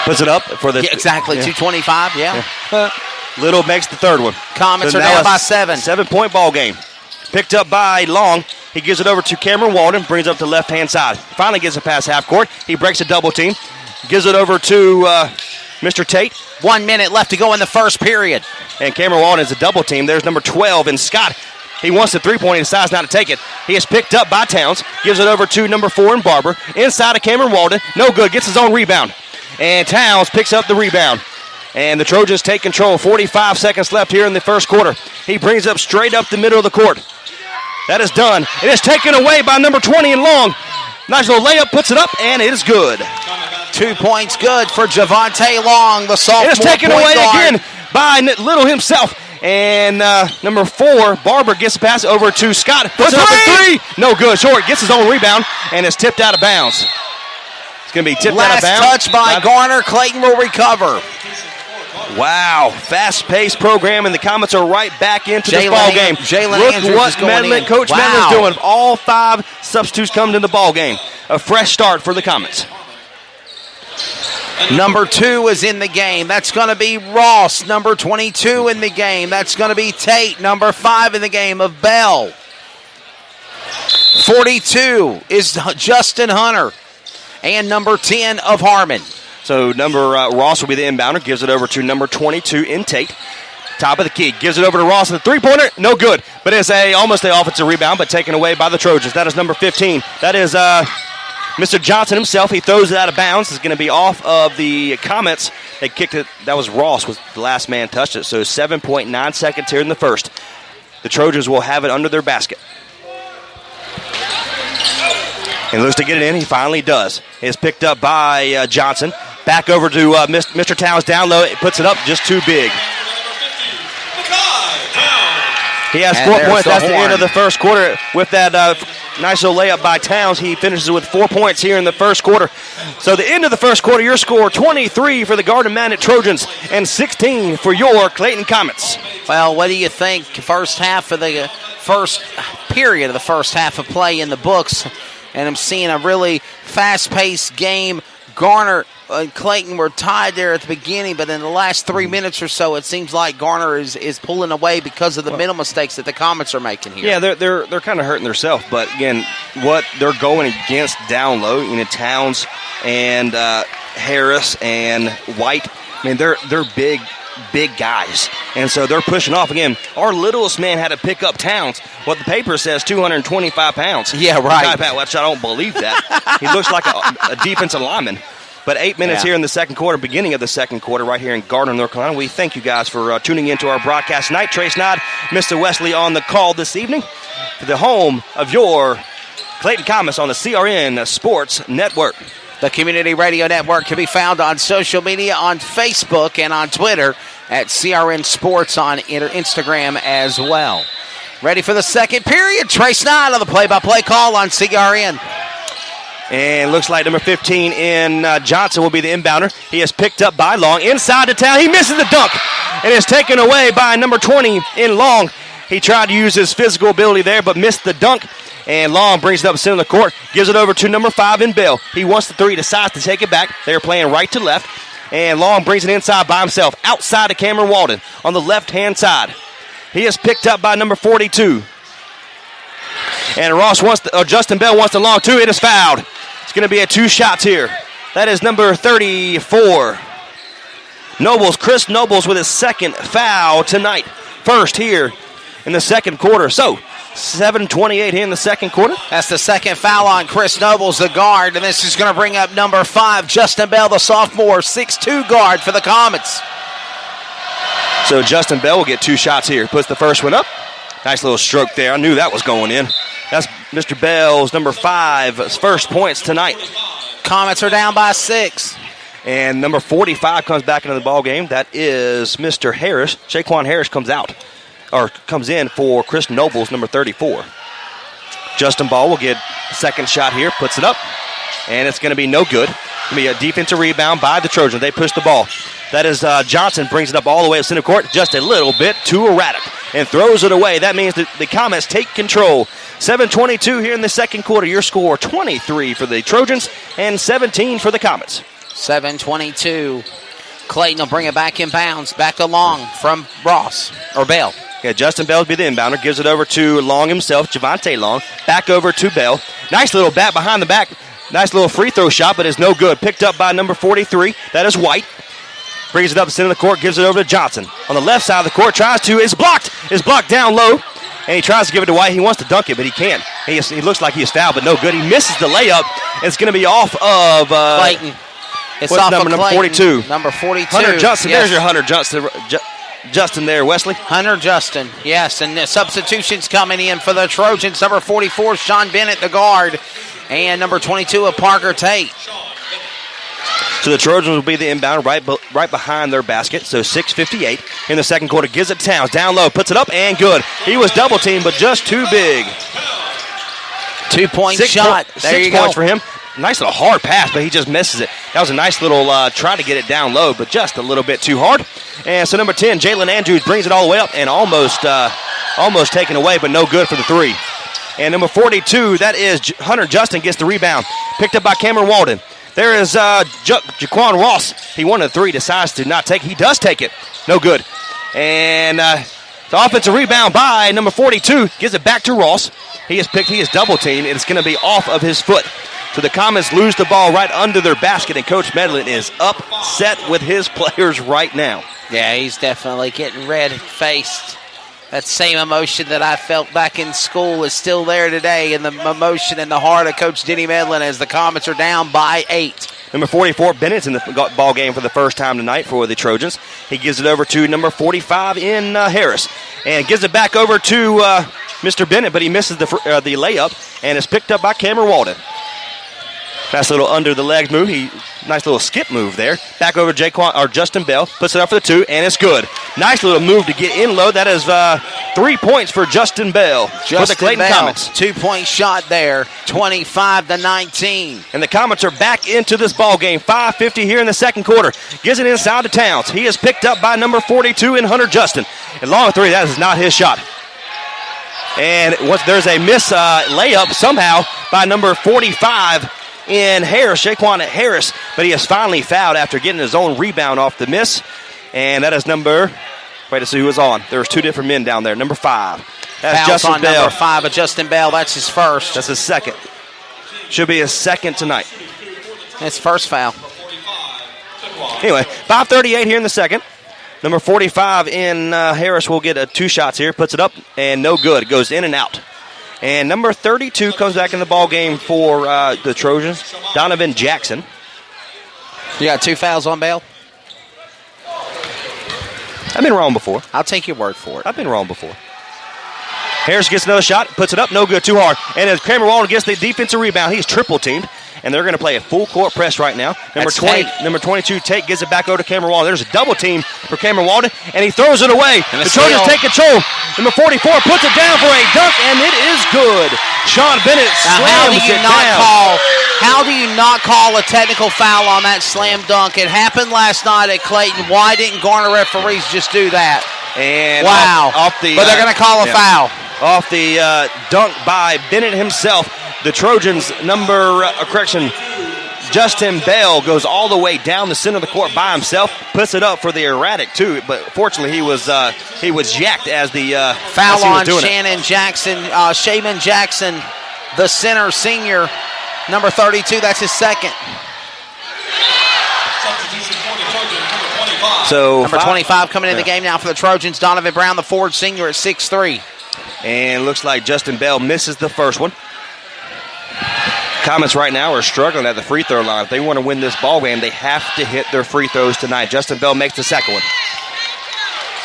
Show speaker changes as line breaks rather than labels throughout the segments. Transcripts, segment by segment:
Puts it up for the...
Yeah, exactly, 225, yeah.
Little makes the third one.
Comets are down by 7.
7-point ball game. Picked up by Long. He gives it over to Cameron Walden, brings it up to left-hand side. Finally gets it past half court. He breaks a double team. Gives it over to Mr. Tate.
1 minute left to go in the first period.
And Cameron Walden is a double team. There's number 12, and Scott. He wants the three-point. He decides not to take it. He is picked up by Towns. Gives it over to number 4 and Barber. Inside of Cameron Walden. No good. Gets his own rebound. And Towns picks up the rebound. And the Trojans take control. 45 seconds left here in the first quarter. He brings up straight up the middle of the court. That is done. It is taken away by number 20 and Long. Nice little layup. Puts it up, and it is good.
2 points good for Javante Long, the sophomore.
It is taken away again by Little himself. And number 4, Barber gets the pass over to Scott. Puts it up for 3. No good. Short. Gets his own rebound and is tipped out of bounds. It's going to be tipped out of bounds.
Last touch by Garner. Clayton will recover.
Wow. Fast-paced program, and the Comets are right back into this ball game. Look what Coach Medlin's doing. All 5 substitutes coming to the ball game. A fresh start for the Comets.
Number 2 is in the game. That's going to be Ross. Number 22 in the game. That's going to be Tate. Number 5 in the game of Bell. 42 is Justin Hunter. And number 10 of Harmon.
So number Ross will be the inbounder. Gives it over to number 22 in Tate. Top of the key. Gives it over to Ross. The three-pointer, no good. But it's almost an offensive rebound, but taken away by the Trojans. That is number 15. That is... Mr. Johnson himself, he throws it out of bounds. It's going to be off of the Comets. They kicked it. That was Ross, was the last man touched it. So 7.9 seconds here in the first. The Trojans will have it under their basket. And looks to get it in. He finally does. It's picked up by Johnson. Back over to Mr. Towns down low. It puts it up just too big. He has 4 points. That's the end of the first quarter. With that nice little layup by Towns, he finishes with 4 points here in the first quarter. So the end of the first quarter, your score 23 for the Garden Magnet Trojans and 16 for your Clayton Comets.
Well, what do you think? First half of the first period of the first half of play in the books, and I'm seeing a really fast-paced game. Garner and Clayton were tied there at the beginning, but in the last 3 minutes or so, it seems like Garner is pulling away because of the mental mistakes that the Comets are making here.
Yeah, they're kind of hurting themselves, but again, what they're going against down low, Towns and Harris and White, I mean, they're big guys, and so they're pushing off. Again, our littlest man had to pick up Towns. What the paper says, 225 pounds.
Yeah, right.
Which I don't believe that. He looks like a defensive lineman. But 8 minutes here in the second quarter, beginning of the second quarter, right here in Gardner, North Carolina. We thank you guys for tuning into our broadcast tonight. Trace Nod, Mr. Wesley on the call this evening to the home of your Clayton Comets on the CRN Sports Network.
The Community Radio Network can be found on social media, on Facebook and on Twitter at CRN Sports on Instagram as well. Ready for the second period. Trace Nod on the play-by-play call on CRN.
And looks like number 15 in Johnson will be the inbounder. He is picked up by Long. Inside the town, he misses the dunk. And is taken away by number 20 in Long. He tried to use his physical ability there, but missed the dunk. And Long brings it up the center of the court. Gives it over to number 5 in Bell. He wants the three, decides to take it back. They're playing right to left. And Long brings it inside by himself. Outside of Cameron Walden on the left-hand side. He is picked up by number 42. And Justin Bell wants the long two. It is fouled. It's going to be 2 shots here. That is number 34. Chris Nobles with his second foul tonight. First here in the second quarter. So, 7:28 here in the second quarter.
That's the second foul on Chris Nobles, the guard. And this is going to bring up number 5, Justin Bell, the sophomore, 6'2" guard for the Comets.
So Justin Bell will get 2 shots here. Puts the first one up. Nice little stroke there. I knew that was going in. That's Mr. Bell's number 5's first points tonight.
Comets are down by 6.
And number 45 comes back into the ball game. That is Mr. Harris. Shaquan Harris comes in for Chris Nobles, number 34. Justin Ball will get a second shot here, puts it up, and it's going to be no good. It's going to be a defensive rebound by the Trojans. They push the ball. That is Johnson brings it up all the way to center court, just a little bit too erratic, and throws it away. That means that the Comets take control. 7:22 here in the second quarter. Your score 23 for the Trojans and 17 for the Comets.
7:22. Clayton will bring it back in bounds, back along from Ross, or Bell.
Yeah, Justin Bell will be the inbounder. Gives it over to Long himself, Javante Long. Back over to Bell. Nice little bat behind the back. Nice little free throw shot, but it's no good. Picked up by number 43. That is White. Brings it up the center of the court, gives it over to Johnson. On the left side of the court, tries to, is blocked. Is blocked down low. And he tries to give it to White. He wants to dunk it, but he can't. He looks like he is fouled, but no good. He misses the layup. It's going to be off of
Clayton. It's off
number,
of
number 42.
Number 42.
Hunter Justin.
Yes.
There's your Hunter Justin. Justin there, Wesley.
Hunter Justin, yes. And the substitutions coming in for the Trojans. Number 44, Sean Bennett, the guard. And number 22, Parker Tate.
So the Trojans will be the inbound right behind their basket. So 6:58 in the second quarter. Gives it to Towns. Down low. Puts it up and good. He was double teamed, but just too big.
2-point shot. There you go.
6 points for him. Nice little hard pass, but he just misses it. That was a nice little try to get it down low, but just a little bit too hard. And so number 10, Jalen Andrews brings it all the way up and almost taken away, but no good for the three. And number 42, that is Hunter Justin, gets the rebound. Picked up by Cameron Walden. There is Jaquan Ross. He wanted a three, decides to not take. He does take it. No good. And the offensive rebound by number 42 gives it back to Ross. He is double teamed, and it's going to be off of his foot. So the Comets lose the ball right under their basket, and Coach Medlin is upset with his players right now.
Yeah, he's definitely getting red-faced. That same emotion that I felt back in school is still there today, and the emotion in the heart of Coach Denny Medlin as the Comets are down by 8.
Number 44, Bennett's in the ball game for the first time tonight for the Trojans. He gives it over to number 45 in Harris, and gives it back over to Mr. Bennett, but he misses the layup, and it's picked up by Cameron Walden. Nice little under the legs move. Nice little skip move there. Back over to Justin Bell. Puts it up for the two, and it's good. Nice little move to get in low. That is 3 points for Justin Bell for the Clayton Comets.
2-point shot there. 25-19.
And the Comets are back into this ball game. 5:50 here in the second quarter. Gives it inside to Towns. He is picked up by number 42 in Hunter Justin. And long three, that is not his shot. And there's a miss layup somehow by number 45 in Harris, Shaquan Harris, but he is finally fouled after getting his own rebound off the miss. And that is wait to see who was on. There was two different men down there. Number 5. That's
Foul's
Justin
on
Bell.
Number 5 of Justin Bell. That's his first.
That's his second. Should be his second tonight.
That's first foul.
Anyway, 5:38 here in the second. Number 45 in Harris will get 2 shots here. Puts it up and no good. It goes in and out. And number 32 comes back in the ball game for the Trojans, Donovan Jackson.
You got 2 fouls on Bell?
I've been wrong before.
I'll take your word for it.
I've been wrong before. Harris gets another shot, puts it up, no good, too hard. And as Cameron Walden gets the defensive rebound, he's triple teamed. And they're going to play a full court press right now. Number 22, Tate gives it back over to Cameron Walden. There's a double team for Cameron Walden, and he throws it away. The Trojans take control. Number 44 puts it down for a dunk, and it is good. Sean Bennett slams it down.
How do you not call a technical foul on that slam dunk? It happened last night at Clayton. Why didn't Garner referees just do that?
And
wow.
But
they're going to call a foul.
Off the dunk by Bennett himself. The Trojans Justin Bell goes all the way down the center of the court by himself, puts it up for the erratic too, but fortunately he was yacked as the
foul on Shaman Jackson, the center senior, number 32. That's his second.
So
number 25 coming in the game now for the Trojans. Donovan Brown, the forward senior, at 6'3".
And looks like Justin Bell misses the first one. Comets right now are struggling at the free throw line. If they want to win this ball game, they have to hit their free throws tonight. Justin Bell makes the second one.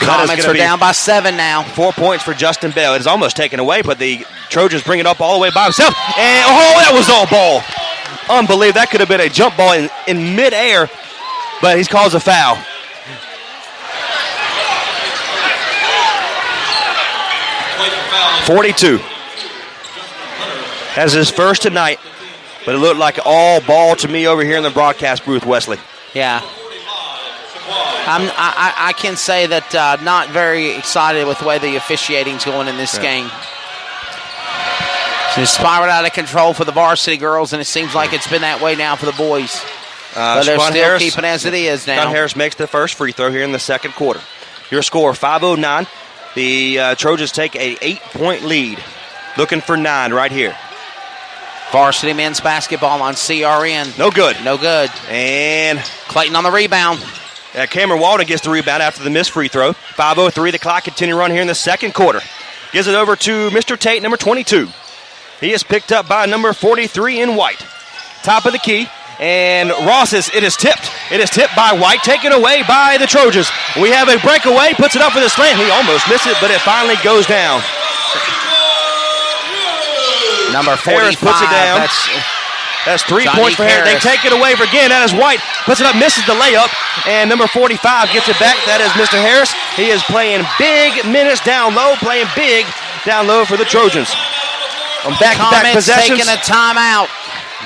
Comets are down by 7 now.
4 points for Justin Bell. It is almost taken away, but the Trojans bring it up all the way by himself. And that was all ball. Unbelievable. That could have been a jump ball in midair, but he calls a foul. .42. Has his first tonight, but it looked like all ball to me over here in the broadcast booth, Wesley.
Yeah. I can say that not very excited with the way the officiating's going in this game. It's spiraled out of control for the varsity girls, and it seems like it's been that way now for the boys. But they're
Sean
still
Harris,
keeping as it is now.
Sean Harris makes the first free throw here in the second quarter. Your score, 5:09. The Trojans take a 8-point lead. Looking for 9 right here.
Varsity men's basketball on CRN.
No good.
No good.
And
Clayton on the rebound.
Cameron Walden gets the rebound after the missed free throw. 5:03, the clock continue run here in the second quarter. Gives it over to Mr. Tate, number 22. He is picked up by number 43 in white. Top of the key. And Ross it is tipped. It is tipped by White, taken away by the Trojans. We have a breakaway, puts it up for the slam. He almost missed it, but it finally goes down.
Number 45.
Harris puts it down. That's 3 points for Harris. They take it away again. That is White. Puts it up, misses the layup. And number 45 gets it back. That is Mr. Harris. He is playing big minutes down low, playing big down low for the Trojans. On back-to-back possessions.
Taking a timeout.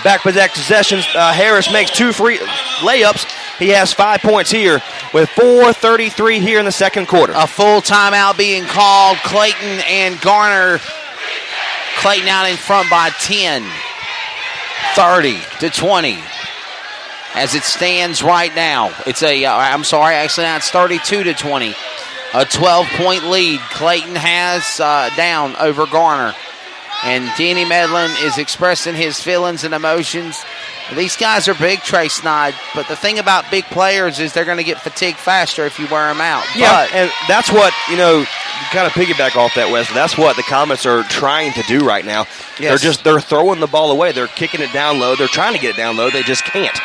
Back-to-back possessions. Harris makes 2 free layups. He has 5 points here with 4:33 here in the second quarter.
A full timeout being called. Clayton and Garner. Clayton out in front by 10. 30-20. As it stands right now. It's now it's 32-20. A 12-point lead. Clayton has down over Garner. And Danny Medlin is expressing his feelings and emotions. These guys are big, Trey Snide, but the thing about big players is they're going to get fatigued faster if you wear them out.
Yeah, and that's what, kind of piggyback off that, Wes. That's what the Comets are trying to do right now.
Yes.
They're throwing the ball away. They're kicking it down low. They're trying to get it down low. They just can't.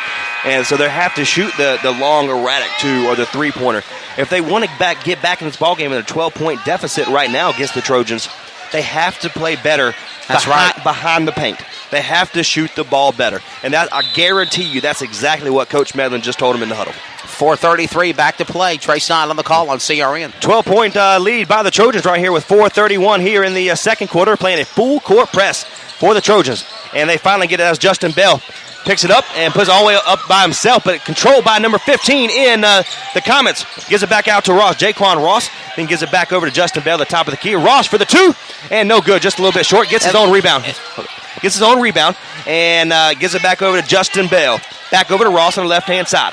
And so they have to shoot the long erratic 2 or the 3-pointer. If they want to get back in this ballgame in a 12-point deficit right now against the Trojans, they have to play better behind the paint. They have to shoot the ball better. And that, I guarantee you, that's exactly what Coach Medlin just told him in the huddle.
4:33 back to play. Trey Snide on the call on CRN.
12-point lead by the Trojans right here with 4:31 here in the second quarter, playing a full court press for the Trojans. And they finally get it as Justin Bell picks it up and puts it all the way up by himself, but controlled by number 15 in the Comets. Gives it back out to Ross. Jaquan Ross then gives it back over to Justin Bell, the top of the key. Ross for the 2, and no good, just a little bit short. Gets his own rebound. And gives it back over to Justin Bell. Back over to Ross on the left-hand side.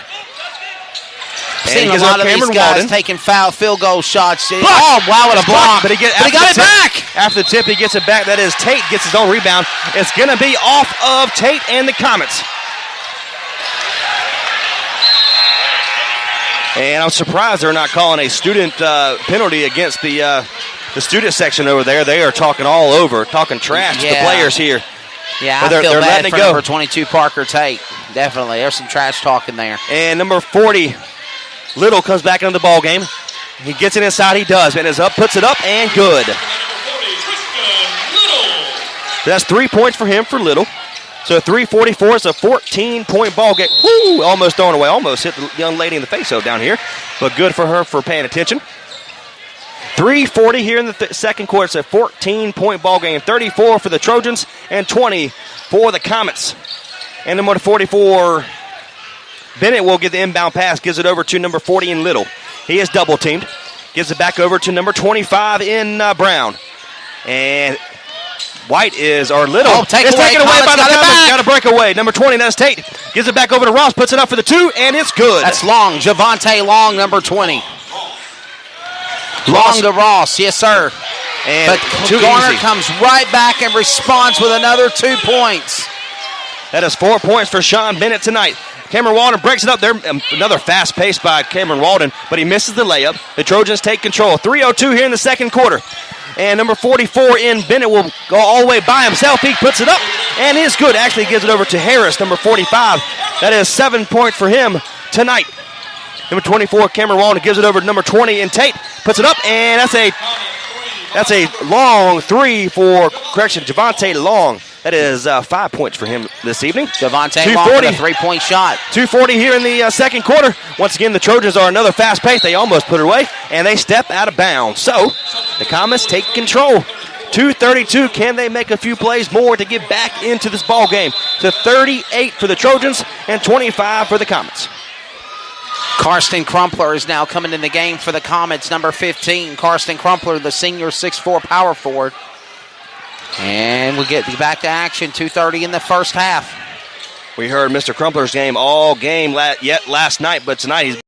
Seen a lot of these guys taking foul field goal shots.
Block.
Oh, wow, what a block.
But he got it back. After the tip, he gets it back. That is Tate gets his own rebound. It's going to be off of Tate and the Comets. And I'm surprised they're not calling a student penalty against the student section over there. They are talking all over, talking trash to the players here.
Yeah, I feel bad for number 22, Parker Tate. Definitely. There's some trash talking there.
And number 40, Little, comes back into the ball game. He gets it inside. He does. And is up, puts it up, and good. That's 3 points for him for Little. So 3:44. It's a 14-point ball game. Woo! Almost thrown away. Almost hit the young lady in the face down here. But good for her for paying attention. 3:40 here in the second quarter. It's a 14-point ball game. 34 for the Trojans and 20 for the Comets. And number 44, Bennett will get the inbound pass. Gives it over to number 40 in Little. He is double teamed. Gives it back over to number 25 in Brown. And White Little.
Oh, taken away by the Comets.
Got a breakaway. Number 20, that's Tate. Gives it back over to Ross. Puts it up for the 2, and it's good.
That's Long. Javante Long, number 20. Long to Ross. Yes, sir.
And
but Garner comes right back and responds with another 2 points.
That is 4 points for Sean Bennett tonight. Cameron Walden breaks it up there. Another fast pace by Cameron Walden, but he misses the layup. The Trojans take control. 3:02 here in the second quarter. And number 44 in Bennett will go all the way by himself. He puts it up, and it's good. Actually gives it over to Harris, number 45. That is 7 points for him tonight. Number 24, Cameron Walden, gives it over to number 20 in Tate. Puts it up, and that's a long 3 for, Javante Long. That is 5 points for him this evening.
Javante Long with a 3-point shot.
2:40 here in the second quarter. Once again, the Trojans are another fast pace. They almost put it away, and they step out of bounds. So the Comets take control. 2:32. Can they make a few plays more to get back into this ball game? So 38 for the Trojans and 25 for the Comets.
Karsten Crumpler is now coming in the game for the Comets, number 15. Karsten Crumpler, the senior 6'4" power forward. And we get back to action, 2:30 in the first half.
We heard Mr. Crumpler's game all game yet last night, but tonight he's